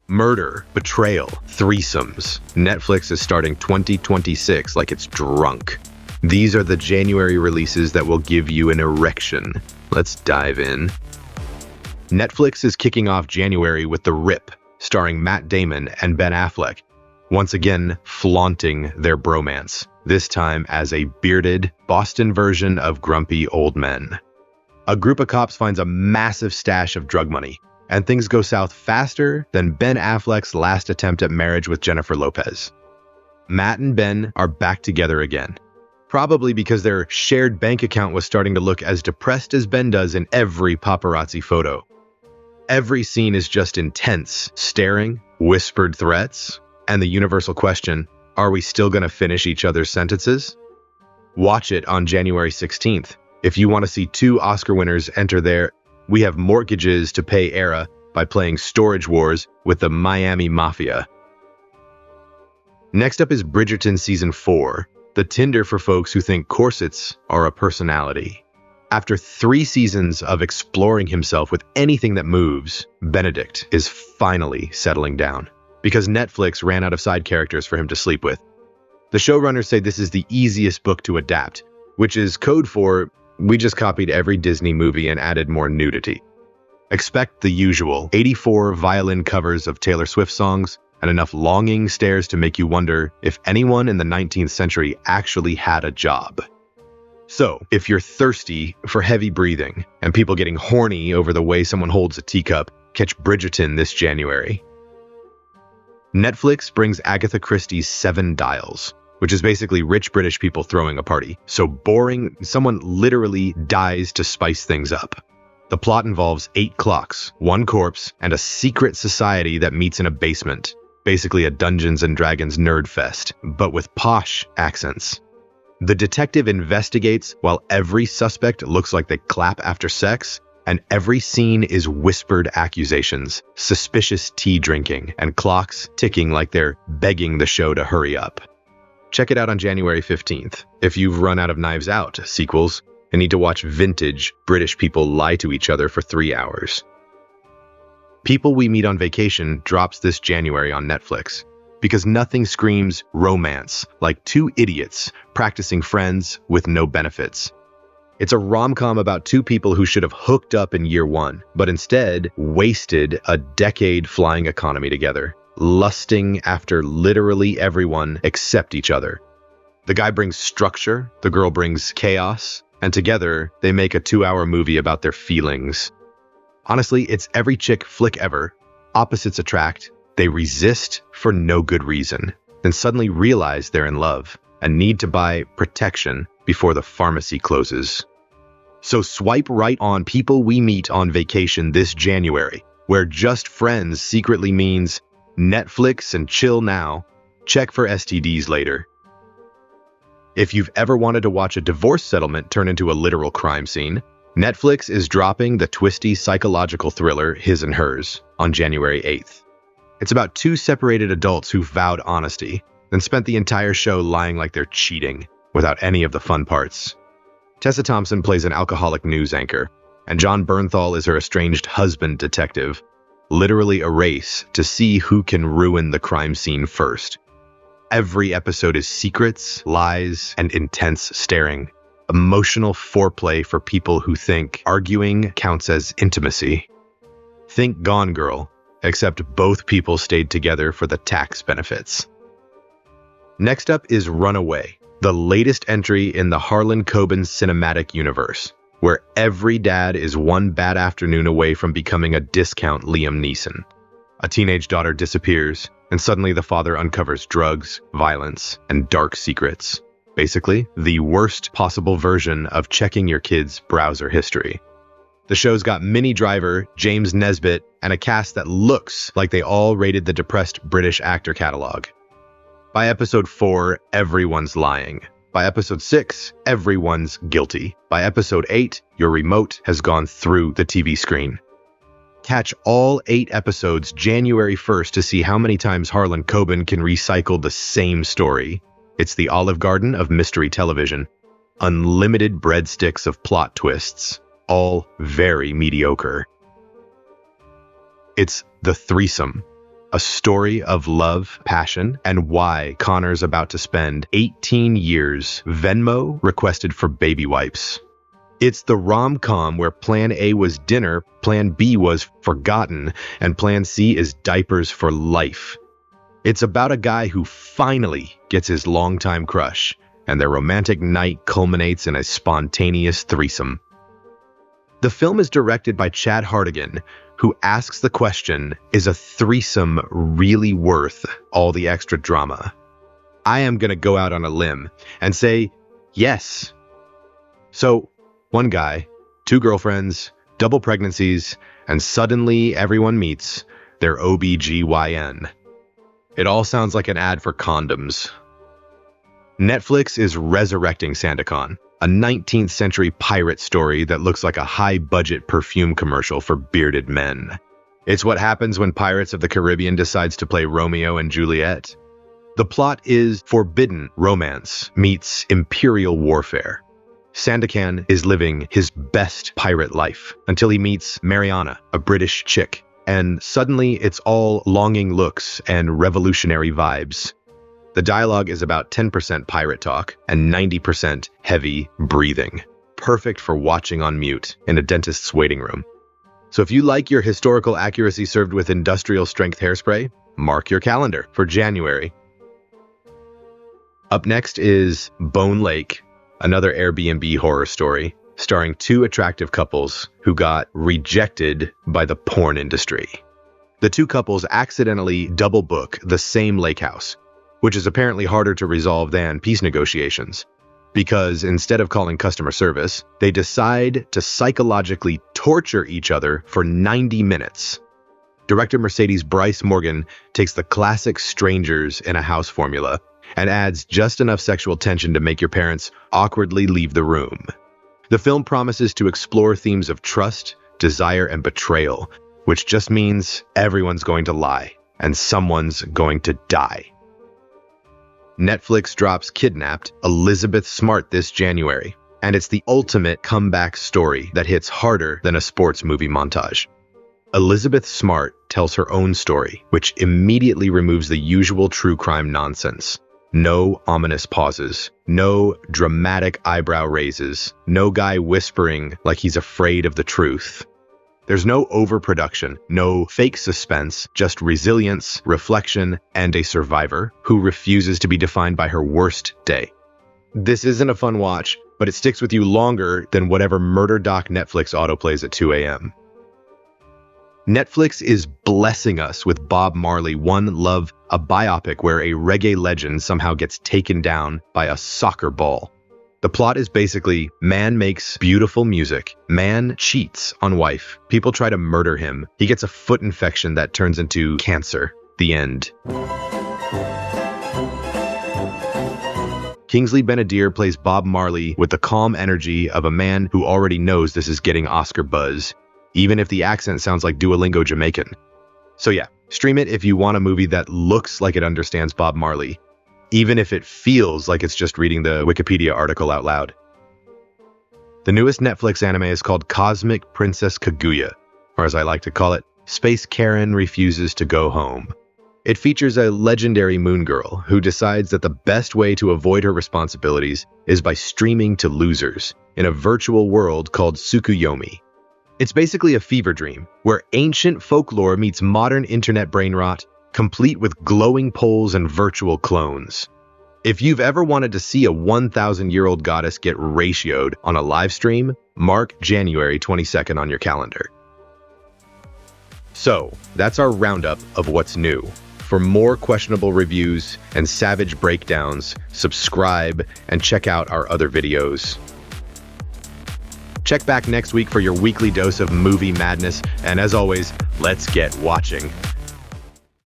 Murder, betrayal, threesomes. Netflix is starting 2026 like it's drunk. These are the January releases that will give you an erection. Let's dive in. Netflix is kicking off January with The Rip, starring Matt Damon and Ben Affleck, once again flaunting their bromance, this time as a bearded Boston version of grumpy old men. A group of cops finds a massive stash of drug money, and things go south faster than Ben Affleck's last attempt at marriage with Jennifer Lopez. Matt and Ben are back together again, probably because their shared bank account was starting to look as depressed as Ben does in every paparazzi photo. Every scene is just intense, staring, whispered threats, and the universal question, are we still going to finish each other's sentences? Watch it on January 16th. If you want to see two Oscar winners enter their We Have Mortgages to Pay era by playing Storage Wars with the Miami Mafia. Next up is Bridgerton Season 4, the Tinder for folks who think corsets are a personality. After 3 seasons of exploring himself with anything that moves, Benedict is finally settling down, because Netflix ran out of side characters for him to sleep with. The showrunners say this is the easiest book to adapt, which is code for, we just copied every Disney movie and added more nudity. Expect the usual 84 violin covers of Taylor Swift songs and enough longing stares to make you wonder if anyone in the 19th century actually had a job. So, if you're thirsty for heavy breathing and people getting horny over the way someone holds a teacup, catch Bridgerton this January. Netflix brings Agatha Christie's Seven Dials, which is basically rich British people throwing a party. So boring, someone literally dies to spice things up. The plot involves 8 clocks, 1 corpse, and a secret society that meets in a basement. Basically a Dungeons and Dragons nerd fest, but with posh accents. The detective investigates while every suspect looks like they clap after sex, and every scene is whispered accusations, suspicious tea drinking, and clocks ticking like they're begging the show to hurry up. Check it out on January 15th. If you've run out of Knives Out sequels and need to watch vintage British people lie to each other for 3 hours. People We Meet on Vacation drops this January on Netflix, because nothing screams romance like 2 idiots practicing friends with no benefits. It's a rom-com about 2 people who should have hooked up in year 1, but instead wasted a decade flying economy together, lusting after literally everyone except each other. The guy brings structure, the girl brings chaos, and together they make a 2-hour movie about their feelings. Honestly, it's every chick flick ever. Opposites attract, they resist for no good reason, then suddenly realize they're in love and need to buy protection before the pharmacy closes. So swipe right on People We Meet on Vacation this January, where just friends secretly means Netflix and chill now, check for STDs later. If you've ever wanted to watch a divorce settlement turn into a literal crime scene, Netflix is dropping the twisty psychological thriller His and Hers on January 8th. It's about 2 separated adults who vowed honesty, then spent the entire show lying like they're cheating, without any of the fun parts. Tessa Thompson plays an alcoholic news anchor, and John Bernthal is her estranged husband detective, literally a race to see who can ruin the crime scene first. Every episode is secrets, lies, and intense staring. Emotional foreplay for people who think arguing counts as intimacy. Think Gone Girl, except both people stayed together for the tax benefits. Next up is Runaway, the latest entry in the Harlan Coben cinematic universe, where every dad is one bad afternoon away from becoming a discount Liam Neeson. A teenage daughter disappears, and suddenly the father uncovers drugs, violence, and dark secrets. Basically, the worst possible version of checking your kid's browser history. The show's got Minnie Driver, James Nesbitt, and a cast that looks like they all rated the depressed British actor catalog. By episode 4, everyone's lying. By episode 6, everyone's guilty. By episode 8, your remote has gone through the TV screen. Catch all 8 episodes January 1st to see how many times Harlan Coben can recycle the same story. It's the Olive Garden of mystery television. Unlimited breadsticks of plot twists, all very mediocre. It's The Threesome, a story of love, passion, and why Connor's about to spend 18 years Venmo requested for baby wipes. It's the rom-com where Plan A was dinner, Plan B was forgotten, and Plan C is diapers for life. It's about a guy who finally gets his longtime crush, and their romantic night culminates in a spontaneous threesome. The film is directed by Chad Hartigan, who asks the question, is a threesome really worth all the extra drama? I am going to go out on a limb and say yes. So, one guy, two girlfriends, double pregnancies, and suddenly everyone meets their OBGYN. It all sounds like an ad for condoms. Netflix is resurrecting Sandakan, a 19th century pirate story that looks like a high-budget perfume commercial for bearded men. It's what happens when Pirates of the Caribbean decides to play Romeo and Juliet. The plot is forbidden romance meets imperial warfare. Sandakan is living his best pirate life until he meets Mariana, a British chick, and suddenly it's all longing looks and revolutionary vibes. The dialogue is about 10% pirate talk and 90% heavy breathing. Perfect for watching on mute in a dentist's waiting room. So if you like your historical accuracy served with industrial strength hairspray, mark your calendar for January. Up next is Bone Lake, another Airbnb horror story starring two attractive couples who got rejected by the porn industry. The two couples accidentally double book the same lake house, which is apparently harder to resolve than peace negotiations, because instead of calling customer service, they decide to psychologically torture each other for 90 minutes. Director Mercedes Bryce Morgan takes the classic strangers in a house formula and adds just enough sexual tension to make your parents awkwardly leave the room. The film promises to explore themes of trust, desire, and betrayal, which just means everyone's going to lie and someone's going to die. Netflix drops Kidnapped, Elizabeth Smart this January, and it's the ultimate comeback story that hits harder than a sports movie montage. Elizabeth Smart tells her own story, which immediately removes the usual true crime nonsense. No ominous pauses, no dramatic eyebrow raises, no guy whispering like he's afraid of the truth. There's no overproduction, no fake suspense, just resilience, reflection, and a survivor who refuses to be defined by her worst day. This isn't a fun watch, but it sticks with you longer than whatever murder doc Netflix autoplays at 2 a.m. Netflix is blessing us with Bob Marley, One Love, a biopic where a reggae legend somehow gets taken down by a soccer ball. The plot is basically, man makes beautiful music, man cheats on wife, people try to murder him, he gets a foot infection that turns into cancer. The end. Kingsley Ben-Adir plays Bob Marley with the calm energy of a man who already knows this is getting Oscar buzz, even if the accent sounds like Duolingo Jamaican. So yeah, stream it if you want a movie that looks like it understands Bob Marley, even if it feels like it's just reading the Wikipedia article out loud. The newest Netflix anime is called Cosmic Princess Kaguya, or as I like to call it, Space Karen Refuses to Go Home. It features a legendary moon girl who decides that the best way to avoid her responsibilities is by streaming to losers in a virtual world called Tsukuyomi. It's basically a fever dream, where ancient folklore meets modern internet brain rot, complete with glowing poles and virtual clones. If you've ever wanted to see a 1,000-year-old goddess get ratioed on a live stream, mark January 22nd on your calendar. So, that's our roundup of what's new. For more questionable reviews and savage breakdowns, subscribe and check out our other videos. Check back next week for your weekly dose of movie madness, and as always, let's get watching.